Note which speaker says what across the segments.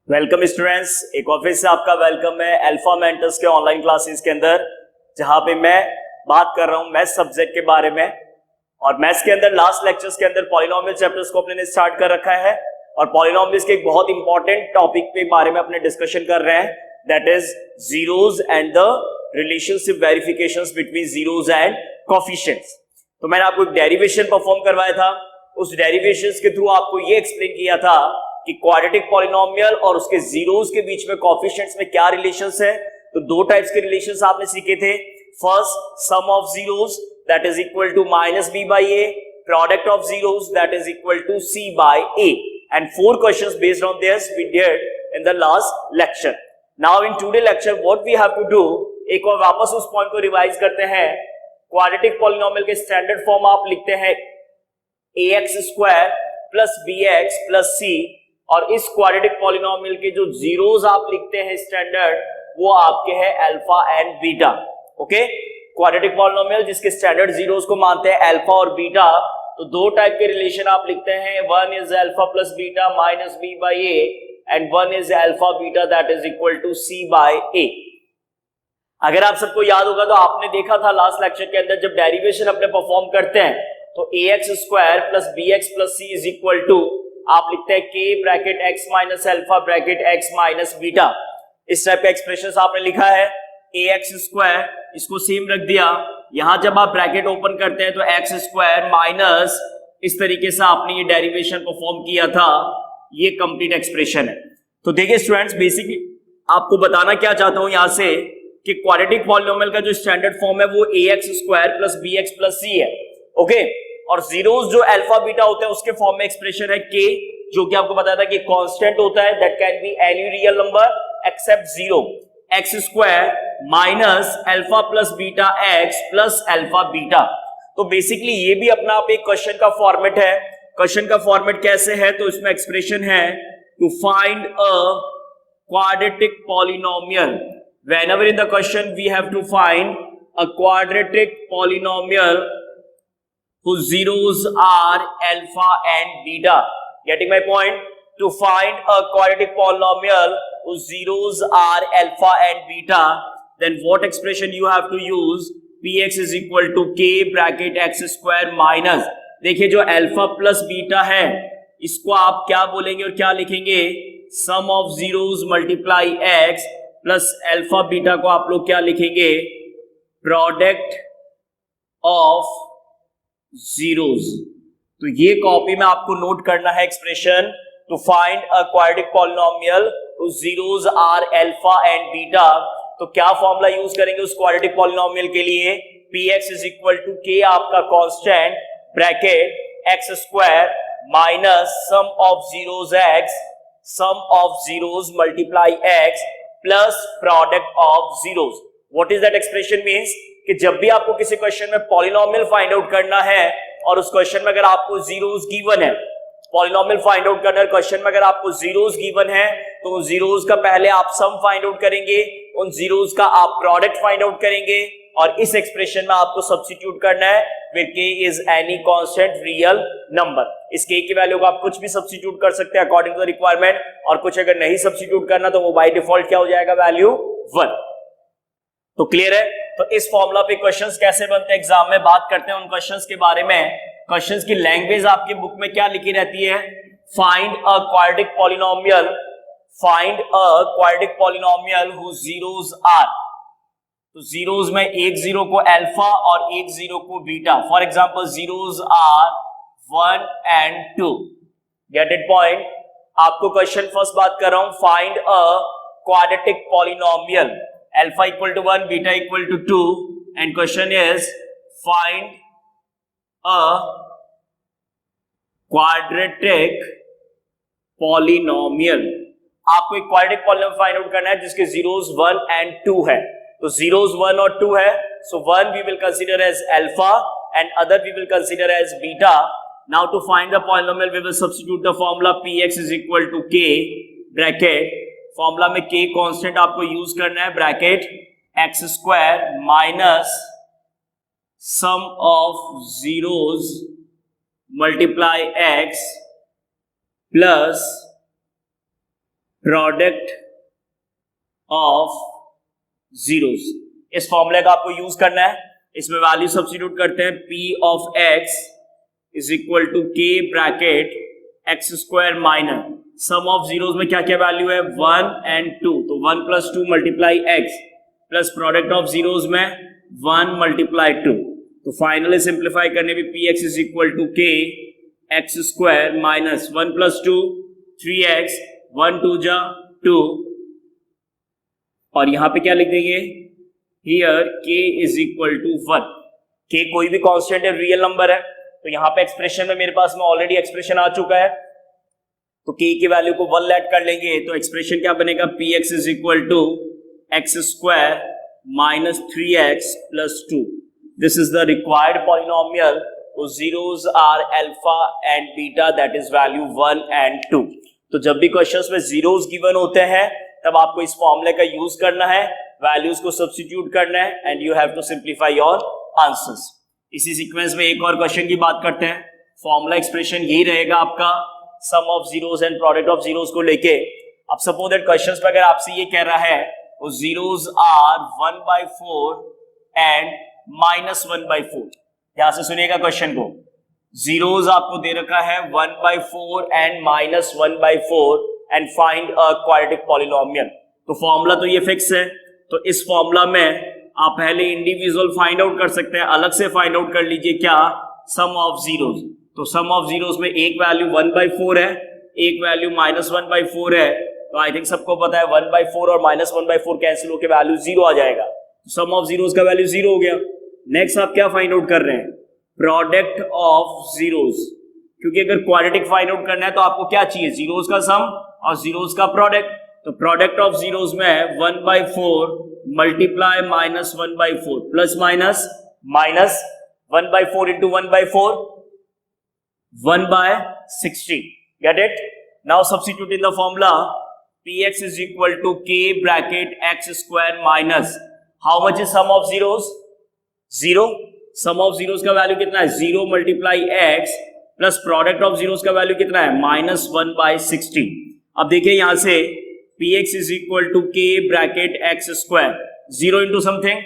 Speaker 1: Welcome students, एक और फिर से आपका वेलकम है अल्फा मेंटर्स के ऑनलाइन क्लासेस के अंदर, जहां पे मैं बात कर रहा हूं मैथ्स सब्जेक्ट के बारे में। और मैथ्स के अंदर लास्ट लेक्चर्स के अंदर पॉलिनोमियल चैप्टर्स को अपने स्टार्ट कर रखा है और पॉलिनोमियल्स के एक बहुत इंपॉर्टेंट टॉपिक के बारे में अपने डिस्कशन कर रहे हैं, that is zeros and the relationship verifications between zeros and coefficients. तो मैंने आपको एक डेरिवेशन परफॉर्म करवाया था। उस डेरिवेशंस के थ्रू आपको ये एक्सप्लेन किया था कि क्वाड्रेटिक पॉलिनोमियल और उसके जीरोस के बीच में कोफिशिएंट्स में क्या रिलेशंस है। तो दो टाइप्स के रिलेशंस आपने सीखे थे। First, sum of zeros that is equal to minus B by A, product of zeros that is equal to C by A, and 4 questions based on this we did in the last lecture. Now in today lecture what we have to do, एक और वापस उस point को revise करते हैं। Quadratic polynomial के standard form आप लिखते हैं ax square plus bx plus c, और इस क्वाड्रेटिक पॉलिनोमियल के जो जीरोस आप लिखते हैं स्टैंडर्ड, वो आपके हैं alpha and beta. Okay, quadratic polynomial जिसके स्टैंडर्ड जीरोस को मानते हैं अल्फा और बीटा। तो दो टाइप के रिलेशन आप लिखते हैं, one is alpha plus beta minus B by A, and one is alpha beta that is equal to C by A. अगर आप सबको याद होगा तो आपने देखा था लास्ट लेक्चर के अंदर, जब डेरिवेशन अपने परफॉर्म करते हैं तो ax square plus bx plus c is equal to आप लिखते हैं k bracket x minus alpha bracket x minus beta. इस टाइप का एक्सप्रेशन आपने लिखा है ax स्क्वायर, इसको सेम रख दिया। यहां जब आप ब्रैकेट ओपन करते हैं तो x स्क्वायर माइनस, इस तरीके से आपने ये डेरिवेशन परफॉर्म किया था। ये कंप्लीट एक्सप्रेशन है। तो देखिए स्टूडेंट्स, बेसिकली आपको बताना क्या चाहता हूं यहां से कि क्वाड्रेटिक पॉलिनोमियल का जो स्टैंडर्ड फॉर्म है वो ax square plus bx plus c है। ओके, और जीरोस जो अल्फा बीटा होते हैं उसके फॉर्म में एक्सप्रेशन है k, जो कि आपको बताया था कि कांस्टेंट होता है, that can be any real number except zero. X square minus alpha plus beta x plus alpha beta. तो बेसिकली ये भी अपना आप एक क्वेश्चन का फॉर्मेट है। क्वेश्चन का फॉर्मेट कैसे है, तो इसमें एक्सप्रेशन है to find a quadratic polynomial. whenever in the question we have to find a quadratic polynomial whose zeros are alpha and beta. Getting my point? To find a quadratic polynomial whose zeros are alpha and beta, then what expression you have to use? Px is equal to k bracket x square minus, देखिए जो alpha plus beta है इसको आप क्या बोलेंगे और क्या लिखेंगे, sum of zeros multiply X, plus alpha beta को आप लोग क्या लिखेंगे, प्रोडक्ट ऑफ जीरोस। तो ये कॉपी में आपको नोट करना है expression to find a quadratic polynomial whose zeros are alpha and beta। तो क्या फॉर्मूला यूज करेंगे उस क्वाड्रेटिक पॉलिनोमियल के लिए, px is equal to k आपका constant bracket x square minus sum of zeros x, sum of zeros multiply x plus product of zeros. What is that expression means कि जब भी आपको किसी क्वेश्चन में polynomial find out करना है और उस क्वेश्चन में अगर आपको जीरोस गिवन है, पॉलिनोमियल फाइंड आउट करना है क्वेश्चन में अगर आपको जीरोस गिवन है, तो उन जीरोस का पहले आप सम फाइंड आउट करेंगे, उन जीरोस का आप प्रोडक्ट फाइंड आउट करेंगे, और इस एक्सप्रेशन में आपको सब्स्टिट्यूट करना है where k is any constant real number। इस k की वैल्यू को आप कुछ भी सब्स्टिट्यूट कर सकते हैं अकॉर्डिंग टू द रिक्वायरमेंट, और कुछ अगर नहीं सब्स्टिट्यूट करना तो वो बाय डिफॉल्ट क्या हो जाएगा, वैल्यू 1। तो क्लियर है? तो इस फॉर्मूला पे क्वेश्चंस कैसे बनते हैं एग्जाम में, बात करते हैं उन क्वेश्चंस के बारे में। क्वेश्चंस की लैंग्वेज आपकी बुक में क्या लिखी रहती है, find a quadratic polynomial, find a quadratic polynomial whose zeros are, तो जीरोस में एक जीरो को अल्फा और एक जीरो को beta. For example zeros are 1 and 2। Get it point? आपको क्वेश्चन फर्स्ट बात कर रहा हूं, find a quadratic polynomial, alpha equal to 1 beta equal to 2, and question is find a quadratic polynomial. आपको एक क्वाड्रेटिक पॉलिनोमियल फाइंड आउट करना है जिसके जीरोस 1 एंड 2 है। तो जीरोस 1 और 2 है, so 1 we will consider as alpha and other we will consider as beta। Now to find the polynomial we will substitute the formula px is equal to k bracket, formula में k constant आपको use करना है, bracket x square minus sum of zeros multiply x plus product of zeros. इस फॉर्मूले का आपको use करना है। इसमें वैल्यू सब्स्टिट्यूट करते हैं, p of x is equal to k bracket x square minus sum of zeros में क्या क्या वैल्यू है 1 and 2, तो 1 + 2 multiply x plus product of zeros में 1 × 2, तो फाइनली सिंप्लीफाई करने पे px is equal to k x square minus 1 + 2 3x 1 2 जा 2, और यहां पे क्या लिख देंगे here k is equal to 1। k कोई भी कांस्टेंट है, रियल नंबर है, तो यहां पे एक्सप्रेशन में मेरे पास में ऑलरेडी एक्सप्रेशन आ चुका है, तो k की वैल्यू को 1 ऐड कर लेंगे, तो एक्सप्रेशन क्या बनेगा px is equal to x square minus 3x plus 2। This is the required polynomial, zeros are alpha and beta, that is value 1 and 2। तो जब भी क्वेश्चंस में जीरोस गिवन होते हैं तब आपको इस फॉर्मूले का यूज करना है, वैल्यूज को सब्स्टिट्यूट करना है, and you have to simplify your answers. इसी सीक्वेंस में एक और क्वेश्चन की बात करते हैं। फॉर्मूला एक्सप्रेशन यही रहेगा आपका, sum of zeros and product of zeros को लेके। अब सपोज दैट क्वेश्चंस में अगर आपसे ये कह रहा है वो जीरोस आर 1/4 एंड -1/4, ध्यान से सुनिएगा क्वेश्चन को। जीरोस आपको दे रखा है 1/4 and -1/4 and find a quadratic polynomial. तो फॉर्मूला तो ये फिक्स है, तो इस फॉर्मूला में आप पहले इंडिविजुअल फाइंड आउट कर सकते हैं, अलग से फाइंड आउट कर लीजिए क्या, सम ऑफ जीरोस। तो सम ऑफ जीरोस में एक वैल्यू 1/4 है, एक वैल्यू -1/4 है, तो आई थिंक सबको पता है 1/4 और -1/4 कैंसिल होकर वैल्यू 0 आ जाएगा, तो सम ऑफ जीरोस का वैल्यू 0 हो गया। नेक्स्ट आप क्या फाइंड आउट कर रहे हैं, प्रोडक्ट ऑफ जीरोस, क्योंकि अगर क्वाड्रेटिक फाइंड आउट करना है तो आपको क्या चाहिए, जीरोस का सम और जीरोस का प्रोडक्ट। तो प्रोडक्ट ऑफ जीरोस में 1/4 multiply -1/4 plus minus -1/4 into 1/4 1/16। Get it? Now substitute in the formula, px is equal to k bracket x square minus how much is sum of zeros 0। Sum of zeros का value कितना है 0 multiply x plus product of zeros का value कितना है -1/16। अब देखिए यहां से px is equal to k bracket x square 0 into something,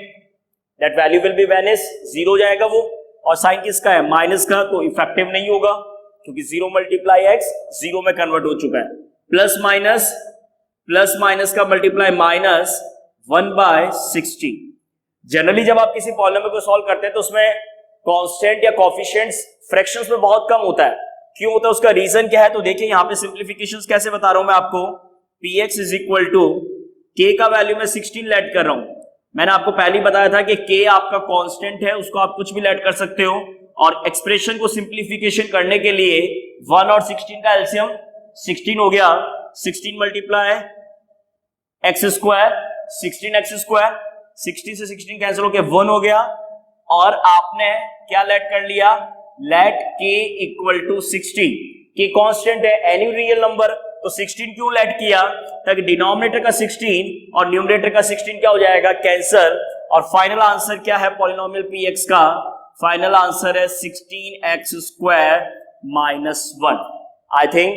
Speaker 1: that value will be vanish, 0 जाएगा वो, और साइन किसका है माइनस का, तो इफेक्टिव नहीं होगा क्योंकि 0 मल्टीप्लाई x 0 में कन्वर्ट हो चुका है, प्लस माइनस का मल्टीप्लाई -1/16। जनरली जब आप किसी पॉलिनोमियल को सॉल्व करते हैं तो उसमें कांस्टेंट या कोएफिशिएंट्स फ्रैक्शंस में बहुत कम होता है। क्यों होता है, उसका रीजन क्या है, तो देखिए यहां पे सिंप्लीफिकेशंस कैसे बता रहा हूं मैं आपको। px is equal to k का वैल्यू मैं 16 लेट कर रहा हूं। मैंने आपको पहले ही बताया था कि k आपका कांस्टेंट है, उसको आप कुछ भी लेट कर सकते हो, और एक्सप्रेशन को सिंप्लीफिकेशन करने के लिए 1 और 16 का एलसीएम 16 हो गया, 16 multiply x square 16x square, 60 से 16 कैंसिल होके 1 हो गया, और आपने क्या लेट कर लिया, let k equal to 16। k constant है, एनी रियल नंबर, तो 16 क्यों लेट किया, ताकि डिनोमिनेटर का 16 और न्यूमरेटर का 16 क्या हो जाएगा, कैंसल। और फाइनल आंसर क्या है पॉलिनोमियल px का, फाइनल आंसर है 16x स्क्वायर -1। आई थिंक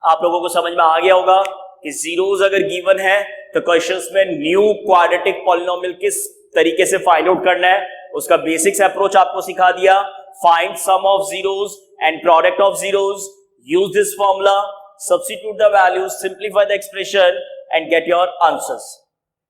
Speaker 1: आप लोगों को समझ में आ गया होगा कि जीरोस अगर गिवन है तो क्वेश्चंस में न्यू क्वाड्रेटिक पॉलिनोमियल किस तरीके से फाइंड आउट करना है, उसका बेसिक्स अप्रोच आपको सिखा दिया। Find sum of zeros and product of zeros, use this formula, substitute the values, simplify the expression and get your answers.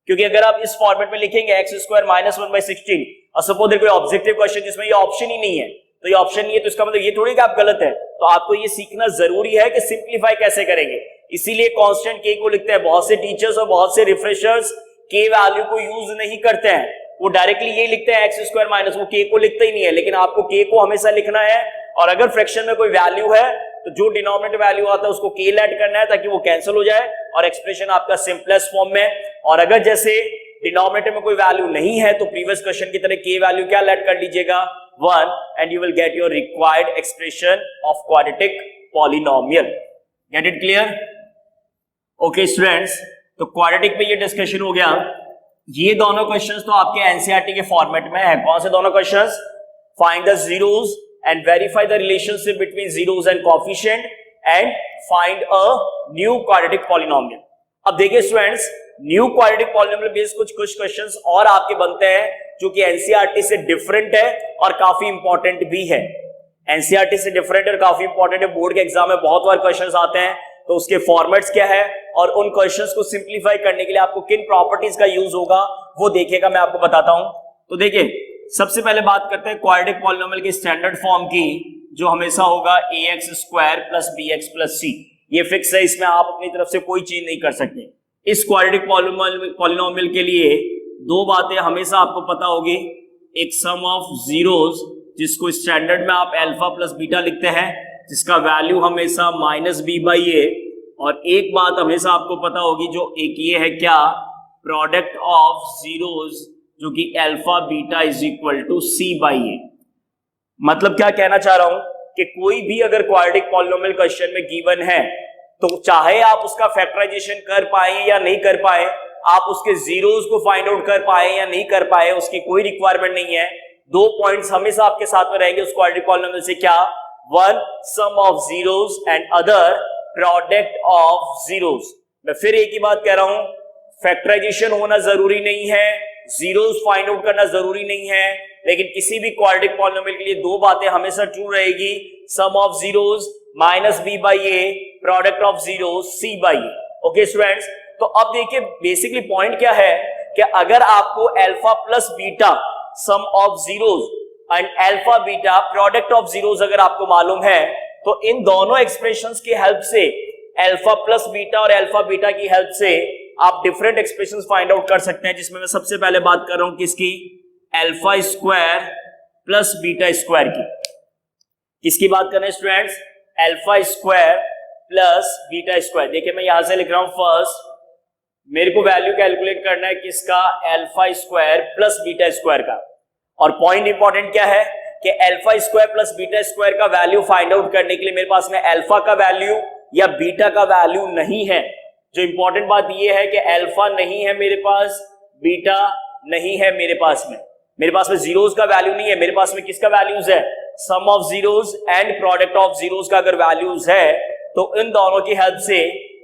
Speaker 1: क्योंकि अगर आप इस फॉर्मेट में लिखेंगे x स्क्वायर -1/16 और सपोज कोई ऑब्जेक्टिव क्वेश्चन जिसमें ये ऑप्शन ही नहीं है, तो ये ऑप्शन नहीं है तो इसका मतलब ये थोड़ी कि आप गलत है, तो आपको ये सीखना जरूरी है कि सिंप्लीफाई कैसे करेंगे। इसीलिए कांस्टेंट k को लिखते हैं। बहुत से टीचर्स और बहुत से रिफ्रेशर्स k वैल्यू को यूज नहीं करते हैं, वो डायरेक्टली ये लिखते हैं x स्क्वायर माइनस, वो k को लिखते ही नहीं है। लेकिन आपको k को हमेशा लिखना है, और अगर फ्रैक्शन में कोई वैल्यू है तो जो डिनोमिनेटर वैल्यू आता है उसको k ऐड करना है ताकि वो कैंसिल हो जाए और एक्सप्रेशन आपका सिंपलेस्ट फॉर्म में। और अगर जैसे डिनोमिनेटर में कोई वैल्यू नहीं है तो प्रीवियस क्वेश्चन की तरह k वैल्यू क्या ऐड कर लीजिएगा 1, and you will get your required expression of quadratic polynomial. Gate it clear? Okay students, तो क्वाड्रेटिक पे ये डिस्कशन हो गया। ये दोनों क्वेश्चंस तो आपके एनसीईआरटी के फॉर्मेट में है। कौन से दोनों questions? Find the zeros and verify the relationship between zeros and coefficient and find a new quadratic polynomial. अब देखिए students, new quadratic polynomial based कुछ क्वेश्चंस और आपके बनते हैं जो कि एनसीईआरटी से डिफरेंट है और काफी इंपॉर्टेंट भी है। एनसीईआरटी से डिफरेंट और काफी इंपॉर्टेंट है, बोर्ड के एग्जाम में बहुत बार क्वेश्चंस आते हैं, तो उसके फॉर्मेट्स क्या है और उन क्वेश्चंस को सिंप्लीफाई करने के लिए आपको किन प्रॉपर्टीज का यूज होगा वो देखिएगा, मैं आपको बताता हूं। तो देखिए सबसे पहले बात करते हैं क्वाड्रेटिक पॉलिनोमियल की स्टैंडर्ड फॉर्म की, जो हमेशा होगा ax square plus bx plus c। ये फिक्स है, इसमें आप अपनी तरफ से कोई चीज नहीं कर सकते। इस क्वाड्रेटिक पॉलिनोमियल के लिए दो बातें हमेशा आपको पता होगी, एक सम ऑफ जीरोस जिसको स्टैंडर्ड में आप अल्फा प्लस बीटा लिखते हैं, जिसका वैल्यू हमेशा माइनस बी बाई ए, और एक बात हमेशा आपको पता होगी जो एक ये है क्या, प्रोडक्ट ऑफ जीरोस जो कि alpha beta is equal to C by A. मतलब क्या कहना चाह रहा हूं कि कोई भी अगर क्वाड्रेटिक पॉलिनोमियल क्वेश्चन में गिवन है तो चाहे आप उसका फैक्टराइजेशन कर पाए या नहीं कर पाए, आप उसके जीरोस को फाइंड आउट कर पाए या नहीं कर पाए, उसकी कोई रिक्वायरमेंट नहीं है। दो पॉइंट्स हमेशा आपके साथ में रहेंगे उस क्वाड्रेटिक पॉलिनोमियल से, क्या, one sum of zeros and other product of zeros. मैं फिर एक ही बात कह रहा हूं, फैक्टराइजेशन होना जरूरी नहीं है, जीरोस फाइंड आउट करना जरूरी नहीं है, लेकिन किसी भी क्वाड्रेटिक पॉलिनोमियल के लिए दो बातें हमेशा ट्रू रहेगी, sum of zeros minus B by A, product of zeros C by A. Okay students, तो अब देखिए बेसिकली पॉइंट क्या है कि अगर आपको alpha plus beta some of zeros and alpha beta product of zeros अगर आपको मालूम है, तो इन दोनों एक्सप्रेशंस की हेल्प से, अल्फा प्लस बीटा और अल्फा बीटा की हेल्प से आप डिफरेंट एक्सप्रेशंस फाइंड आउट कर सकते हैं, जिसमें मैं सबसे पहले बात कर रहा हूं किसकी, alpha square plus beta square की। किसकी बात कर रहे हैं students, alpha square plus beta square. देखिए मैं यहां से लिख रहा हूं, फर्स्ट मेरे को वैल्यू कैलकुलेट करना है किसका, alpha square plus beta square का। और पॉइंट इंपॉर्टेंट क्या है कि alpha square plus beta square का वैल्यू फाइंड आउट करने के लिए मेरे पास में अल्फा का वैल्यू या बीटा का वैल्यू नहीं है। जो इंपॉर्टेंट बात यह है कि अल्फा नहीं है मेरे पास, बीटा नहीं है मेरे पास में जीरोस का वैल्यू नहीं है, मेरे पास में किसका वैल्यूज है, sum of zeros and product of zeros का अगर वैल्यूज है, तो इन दोनों की हेल्प से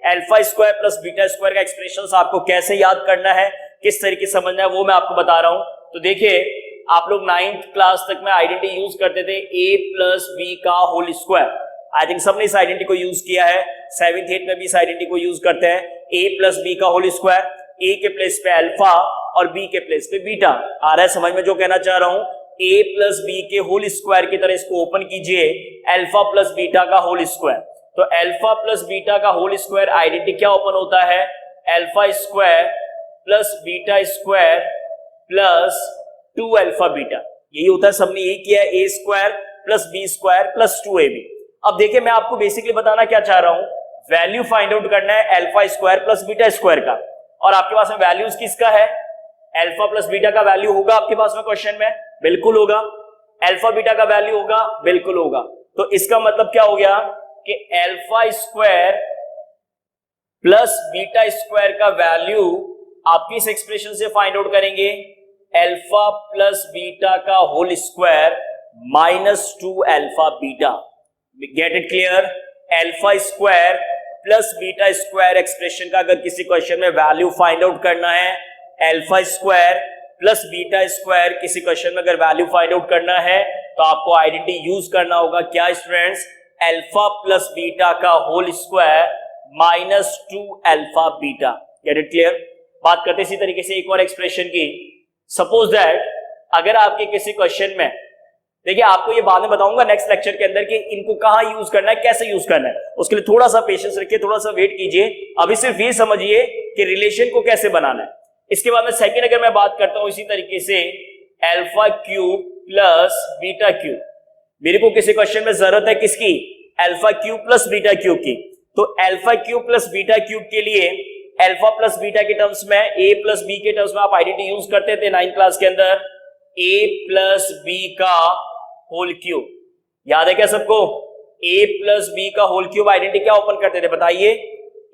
Speaker 1: alpha square plus beta square का एक्सप्रेशन आपको कैसे याद करना है, किस तरीके से समझना है, वो मैं आपको बता रहा हूं। तो देखिए आप लोग 9th क्लास तक में आइडेंटिटी यूज करते थे a प्लस बी का होल स्क्वायर। आई थिंक सबने इस आइडेंटिटी को यूज किया है, 7th 8th में भी इस आइडेंटिटी को यूज करते हैं, a प्लस बी का होल स्क्वायर, a के प्लेस पे अल्फा और b के प्लेस पे बीटा। आ रहा है समझ में जो कहना चाह रहा हूं, a प्लस बी के होल स्क्वायर की तरह इसको ओपन कीजिए, अल्फा प्लस बीटा का होल स्क्वायर। तो अल्फा प्लस बीटा का होल स्क्वायर आइडेंटिटी क्या ओपन होता है, alpha square plus beta square plus 2 alpha beta. यही होता है, सबने यही किया है, a square plus B square plus 2ab। अब देखिए मैं आपको बेसिकली बताना क्या चाह रहा हूं, वैल्यू फाइंड आउट करना है alpha square plus beta square का, और आपके पास में वैल्यूज किसका है, अल्फा प्लस बीटा का वैल्यू होगा आपके पास में क्वेश्चन में, बिल्कुल होगा, अल्फा बीटा का वैल्यू होगा, बिल्कुल होगा। तो इसका मतलब क्या हो गया कि alpha square plus beta square का वैल्यू आप किस एक्सप्रेशन से फाइंड आउट करेंगे, अल्फा प्लस बीटा का whole square minus 2 alpha beta. Get it clear, alpha square plus beta square expression का अगर किसी क्वेश्चन में वैल्यू फाइंड आउट करना है, alpha square plus beta square किसी क्वेश्चन में अगर वैल्यू फाइंड आउट करना है, तो आपको आइडेंटिटी यूज करना होगा, क्या स्टूडेंट्स, अल्फा प्लस बीटा का whole square minus 2 alpha beta. Get it clear. बात करते इसी तरीके से एक और एक्सप्रेशन की, सपोज दैट अगर आपके किसी क्वेश्चन में, देखिए आपको ये बाद में बताऊंगा नेक्स्ट लेक्चर के अंदर कि इनको कहां यूज करना है, कैसे यूज करना है, उसके लिए थोड़ा सा पेशेंस रखिए, थोड़ा सा वेट कीजिए। अभी सिर्फ ये समझिए कि रिलेशन को कैसे बनाना है। इसके बाद में सेकंड अगर मैं बात करता हूं इसी तरीके से, alpha cube plus beta cube, मेरे को किसी क्वेश्चन में जरूरत है किसकी, alpha cube plus beta cube की। तो alpha cube plus beta cube के लिए अल्फा प्लस बीटा के टर्म्स में, a प्लस बी के टर्म्स में आप आइडेंटिटी यूज करते थे 9th क्लास के अंदर, a प्लस बी का होल क्यूब। याद है क्या सबको, a प्लस बी का होल क्यूब आइडेंटिटी क्या ओपन करते थे बताइए,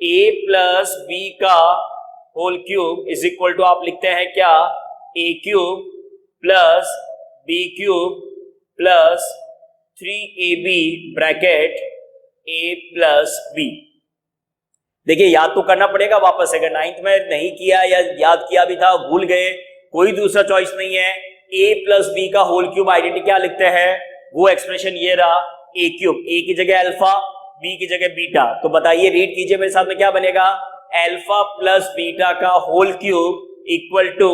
Speaker 1: a प्लस बी का whole cube is equal to आप लिखते हैं क्या, a cube plus B cube plus 3ab bracket a plus B. देखिए याद तो करना पड़ेगा वापस, अगर 9th में नहीं किया या याद किया भी था भूल गए, कोई दूसरा चॉइस नहीं है। a प्लस बी का होल क्यूब आइडेंटिटी क्या लिखते हैं, वो एक्सप्रेशन ये रहा a क्यूब, a की जगह अल्फा, b की जगह बीटा। तो बताइए रीड कीजिए मेरे साथ में, क्या बनेगा, अल्फा प्लस बीटा का whole cube equal to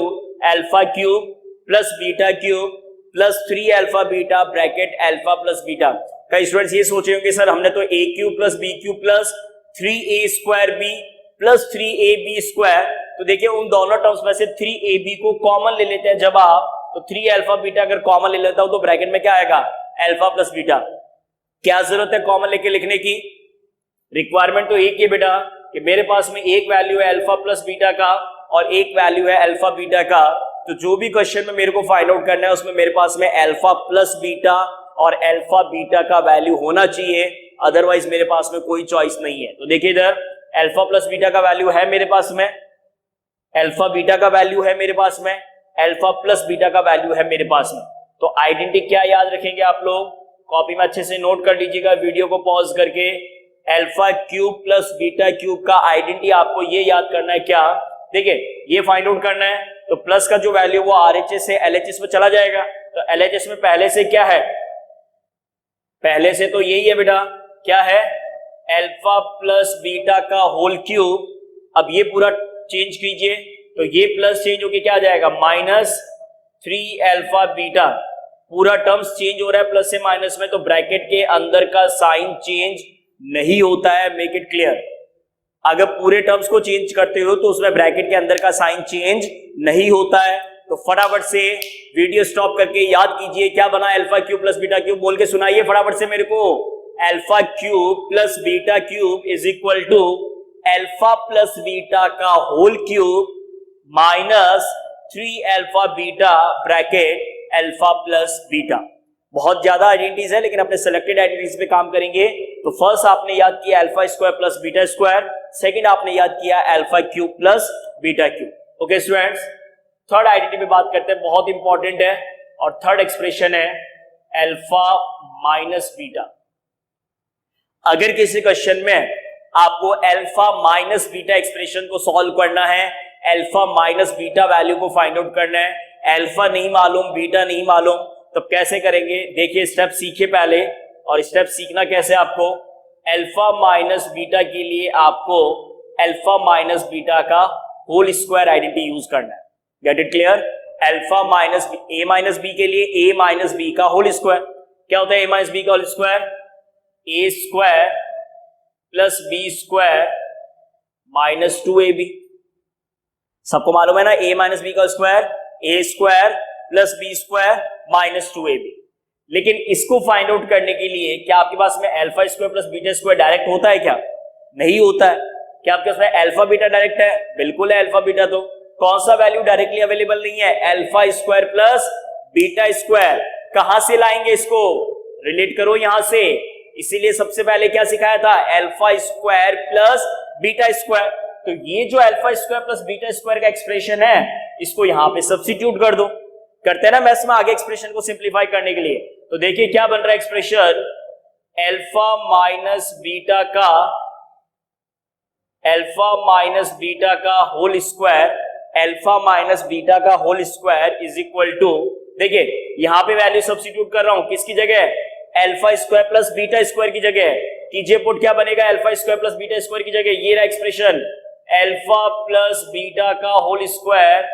Speaker 1: alpha cube plus beta cube plus 3 alpha beta bracket alpha plus beta. कई स्टूडेंट्स ये सोच रहे होंगे सर हमने तो a cube plus b cube plus 3a square b plus 3ab square, तो देखिए उन दोनों टर्म्स में से 3ab को कॉमन ले लेते हैं जब आप, तो 3 अल्फा बीटा अगर कॉमन ले लेता हूं तो ब्रैकेट में क्या आएगा, अल्फा प्लस बीटा। क्या जरूरत है कॉमन लेके लिखने की, रिक्वायरमेंट तो एक ही बेटा कि मेरे पास में एक वैल्यू है अल्फा प्लस बीटा का और एक वैल्यू है अल्फा बीटा का, तो जो भी क्वेश्चन में मेरे को फाइंड आउट करना है उसमें मेरे पास में अल्फा प्लस बीटा और अल्फा बीटा का वैल्यू होना चाहिए, अदरवाइज मेरे पास में कोई चॉइस नहीं है। तो देखिए इधर अल्फा प्लस बीटा का वैल्यू है मेरे पास में, अल्फा बीटा का वैल्यू है मेरे पास में, अल्फा प्लस बीटा का वैल्यू है मेरे पास में। तो आइडेंटिटी क्या याद रखेंगे आप लोग, कॉपी में अच्छे से नोट कर लीजिएगा, वीडियो को पॉज करके। Alpha cube plus beta cube का आइडेंटिटी आपको ये याद करना है, क्या, देखिए ये फाइंड आउट करना है, तो प्लस का जो वैल्यू वो आरएचएस से एलएचएस में चला जाएगा, तो एलएचएस में पहले से क्या है, पहले से तो यही है बेटा, क्या है, अल्फा प्लस बीटा का होल क्यूब। अब ये पूरा चेंज कीजिए, तो ये प्लस चेंज होके क्या आ जाएगा, माइनस 3 अल्फा बीटा, पूरा टर्म्स चेंज हो रहा है प्लस से माइनस में, तो ब्रैकेट के अंदर का साइन चेंज नहीं होता है, मेक इट क्लियर। अगर पूरे टर्म्स को चेंज करते हो तो उसमें ब्रैकेट के अंदर का साइन चेंज नहीं होता है। तो फटाफट से वीडियो स्टॉप करके याद कीजिए क्या बना, alpha cube plus beta cube, बोल के सुनाइए फटाफट से मेरे को, alpha cube plus beta cube is equal to alpha plus beta का whole cube minus 3 alpha beta bracket alpha plus beta. बहुत ज्यादा आइडेंटिटीज है लेकिन अपने सिलेक्टेड आइडेंटिटीज पे काम करेंगे। तो फर्स्ट आपने याद किया alpha square plus beta square, second आपने याद किया alpha cube plus beta cube. Okay students, third identity पे बात करते हैं, बहुत इंपॉर्टेंट है, और थर्ड एक्सप्रेशन है अल्फा माइनस बीटा। अगर किसी क्वेश्चन में आपको अल्फा माइनस बीटा एक्सप्रेशन को सॉल्व करना है, अल्फा माइनस बीटा वैल्यू को फाइंड आउट करना है, अल्फा नहीं मालूम बीटा नहीं मालूम, तो कैसे करेंगे, देखिए स्टेप सीखिए पहले, और स्टेप सीखना कैसे आपको, अल्फा माइनस बीटा के लिए आपको अल्फा माइनस बीटा का होल स्क्वायर आइडेंटिटी यूज करना है, get it clear. Alpha minus A minus B के लिए ए माइनस बी का होल स्क्वायर, क्या होता है ए माइनस बी का whole square, A square plus B square minus 2ab। सबको मालूम है ना ए माइनस बी का square, A square plus B square minus 2ab। लेकिन इसको फाइंड आउट करने के लिए क्या आपके पास में alpha square plus beta square direct होता है क्या, नहीं होता है। क्या आपके पास में अल्फा बीटा डायरेक्ट है, बिल्कुल है अल्फा बीटा, तो कौन सा वैल्यू डायरेक्टली अवेलेबल नहीं है, alpha square plus beta square. कहां से लाएंगे इसको, रिलेट करो यहां से, इसीलिए सबसे पहले क्या सिखाया था, alpha square plus beta square. तो ये जो alpha square plus beta square का एक्सप्रेशन है, इसको यहां पे सब्स्टिट्यूट कर दो, करते हैं ना मैथ्स में आगे एक्सप्रेशन को सिंप्लीफाई करने के लिए। तो देखिए क्या बन रहा है एक्सप्रेशन, अल्फा माइनस बीटा का whole square, alpha minus beta का whole square is equal to, देखिए यहां पे वैल्यू सब्स्टिट्यूट कर रहा हूं, किसकी जगह, alpha square plus beta square की जगह, कीजिए पुट, क्या बनेगा, alpha square plus beta square की जगह ये रहा एक्सप्रेशन, अल्फा प्लस बीटा का whole square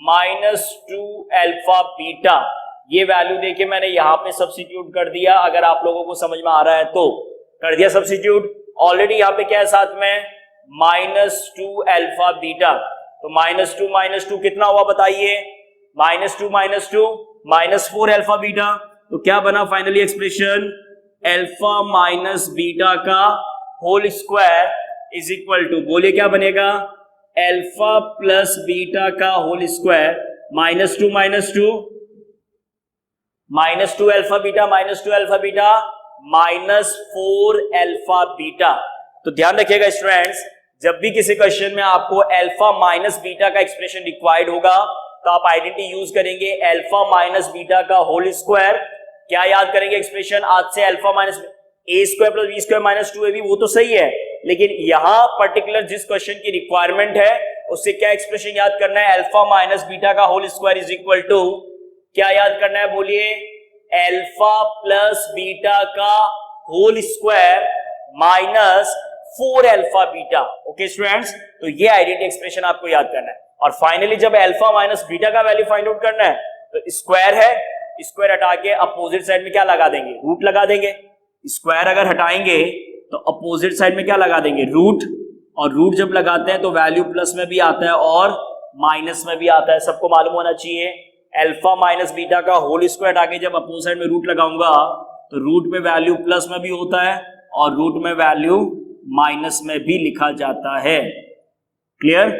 Speaker 1: minus 2 alpha beta. ये वैल्यू देके मैंने यहां पे सब्स्टिट्यूट कर दिया, अगर आप लोगों को समझ में आ रहा है तो कर दिया सब्स्टिट्यूट। ऑलरेडी यहां पे क्या है साथ में, माइनस 2 अल्फा बीटा, तो माइनस टू कितना हुआ बताइए, minus two minus 4 alpha beta. तो क्या बना finally expression, alpha minus beta का whole square is equal to, बोलिए क्या बनेगा, अल्फा प्लस बीटा का whole square minus two alpha beta minus 4 alpha beta. तो ध्यान रखिएगा स्टूडेंट्स, जब भी किसी क्वेश्चन में आपको अल्फा माइनस बीटा का एक्सप्रेशन रिक्वायर्ड होगा तो आप आइडेंटिटी यूज करेंगे अल्फा माइनस बीटा का होल स्क्वायर। क्या याद करेंगे एक्सप्रेशन आज से, alpha minus A square plus B square minus 2ab, वो तो सही है, लेकिन यहां पर्टिकुलर जिस क्वेश्चन की रिक्वायरमेंट है उससे क्या एक्सप्रेशन याद करना है, अल्फा माइनस बीटा का whole square is equal to क्या याद करना है, बोलिए, अल्फा प्लस बीटा का whole square minus 4 alpha beta. Okay students, तो ये आइडेंटिटी एक्सप्रेशन आपको याद करना है। और फाइनली जब अल्फा माइनस बीटा का वैल्यू फाइंड आउट करना है तो स्क्वायर है, स्क्वायर हटा के अपोजिट साइड में क्या लगा देंगे, रूट लगा देंगे। स्क्वायर अगर हटाएंगे तो अपोजिट साइड में क्या लगा देंगे, रूट, और रूट जब लगाते हैं तो वैल्यू प्लस में भी आता है और माइनस में भी आता है, सबको मालूम होना चाहिए। अल्फा माइनस बीटा का होल स्क्वायर हटा के जब अपोजिट साइड में रूट लगाऊंगा तो रूट में वैल्यू प्लस में भी होता है और रूट में वैल्यू माइनस में भी लिखा जाता है। क्लियर?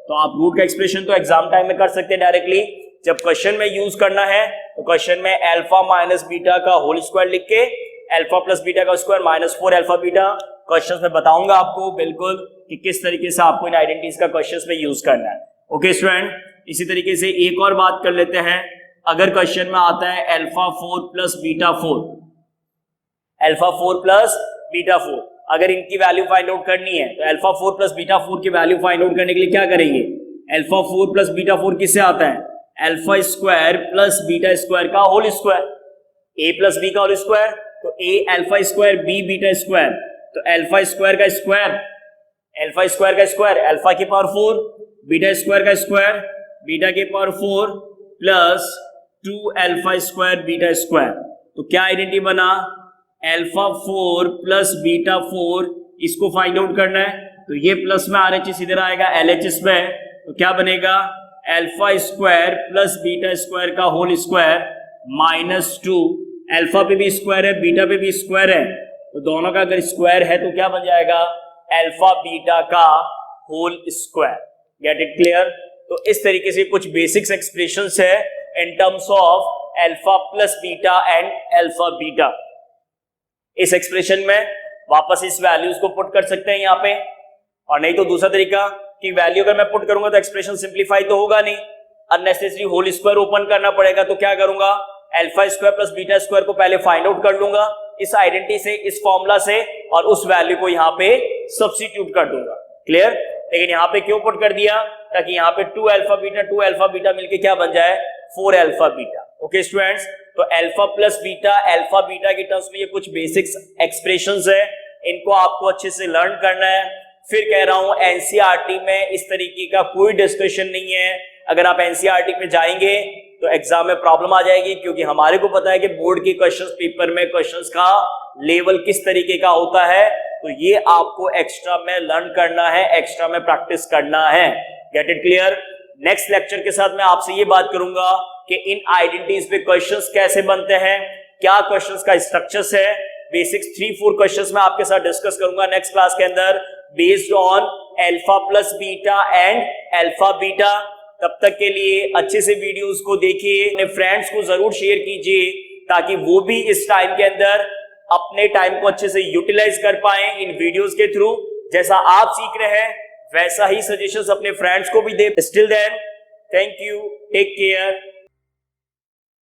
Speaker 1: तो आप रूट का एक्सप्रेशन तो एग्जाम टाइम में कर सकते हैं डायरेक्टली, जब क्वेश्चन में यूज करना है तो क्वेश्चन में अल्फा माइनस बीटा का होल स्क्वायर लिख के अल्फा प्लस बीटा का square minus 4 alpha beta, question में बताऊंगा आपको बिल्कुल कि किस तरीके से आपको इन आइडेंटिटीज का क्वेश्चन में यूज करना है। ओके स्टूडेंट, इसी तरीके से एक और बात कर लेते हैं। अगर क्वेश्चन में आता है alpha 4 plus beta 4, alpha 4 plus beta 4, अगर इनकी वैल्यू फाइंड आउट करनी है तो अल्फा 4 प्लस बीटा 4 की वैल्यू फाइंड आउट करने के लिए क्या करेंगे, अल्फा 4 प्लस बीटा 4 किससे आता है, alpha square plus beta square का whole square, A plus B का होल स्क्वायर, तो A alpha square B beta square, तो अल्फा स्क्वायर का स्क्वायर, अल्फा स्क्वायर का स्क्वायर अल्फा की पावर 4, बीटा स्क्वायर का स्क्वायर बीटा की power 4 plus 2 alpha square beta square. तो क्या आइडेंटिटी बना, अल्फा 4 प्लस बीटा 4, इसको फाइंड आउट करना है तो ये प्लस में RHS इधर आएगा LHS में, तो क्या बनेगा, alpha square plus beta square का होल स्क्वायर माइनस 2, अल्फा पे भी स्क्वायर है बीटा पे भी स्क्वायर है, तो दोनों का अगर स्क्वायर है तो क्या बन जाएगा, अल्फा बीटा का whole square. Get it clear? तो इस तरीके से कुछ बेसिक्स एक्सप्रेशंस है in terms of alpha plus beta and alpha beta. इस एक्सप्रेशन में वापस इस वैल्यूज को पुट कर सकते हैं यहाँ पे, और नहीं तो दूसरा तरीका कि वैल्यू अगर मैं पुट करूंगा तो एक्सप्रेशन सिंप्लीफाई तो होगा नहीं, अननेसेसरी होल स्क्वायर ओपन करना पड़ेगा। तो क्या करूंगा, alpha square plus beta square को पहले फाइंड आउट कर लूंगा इस आइडेंटिटी से, इस फॉर्मूला से, और उस वैल्यू को यहाँ पे सब्स्टिट्यूट कर दूंगा। क्लियर? लेकिन यहाँ पे क्यों पुट कर दिया, ताकि यहाँ पे 2 अल्फा बीटा मिलके क्या बन जाए, 4 अल्फा बीटा। ओके स्टूडेंट्स, तो alpha plus beta alpha beta के टर्म्स में ये कुछ बेसिक्स एक्सप्रेशंस है, इनको आपको अच्छे से लर्न करना है। फिर कह रहा हूं एनसीईआरटी में इस तरीके का कोई डिस्कशन नहीं है। अगर आप एनसीईआरटी पे जाएंगे तो एग्जाम में प्रॉब्लम आ जाएगी, क्योंकि हमारे को पता है कि बोर्ड के क्वेश्चंस पेपर में क्वेश्चंस का लेवल किस तरीके का होता है, तो ये आपको एक्स्ट्रा में लर्न करना है, एक्स्ट्रा में प्रैक्टिस करना है। Get it clear? Next lecture के साथ मैं आपसे ये बात करूंगा कि इन आइडेंटिटीज पे क्वेश्चंस कैसे बनते हैं, क्या क्वेश्चंस का स्ट्रक्चर्स है, बेसिक्स 3-4 क्वेश्चंस मैं आपके साथ डिस्कस करूंगा नेक्स्ट क्लास के अंदर, based on alpha plus beta and alpha beta. तब तक के लिए अच्छे से वीडियोस को देखिए, अपने फ्रेंड्स को जरूर शेयर कीजिए ताकि वो भी इस टाइम के अंदर अपने टाइम को अच्छे से यूटिलाइज कर पाए इन वीडियोस के थ्रू। जैसा आप सीख रहे हैं वैसा ही सजेशंस अपने फ्रेंड्स को भी दे। Still then, thank you, take care.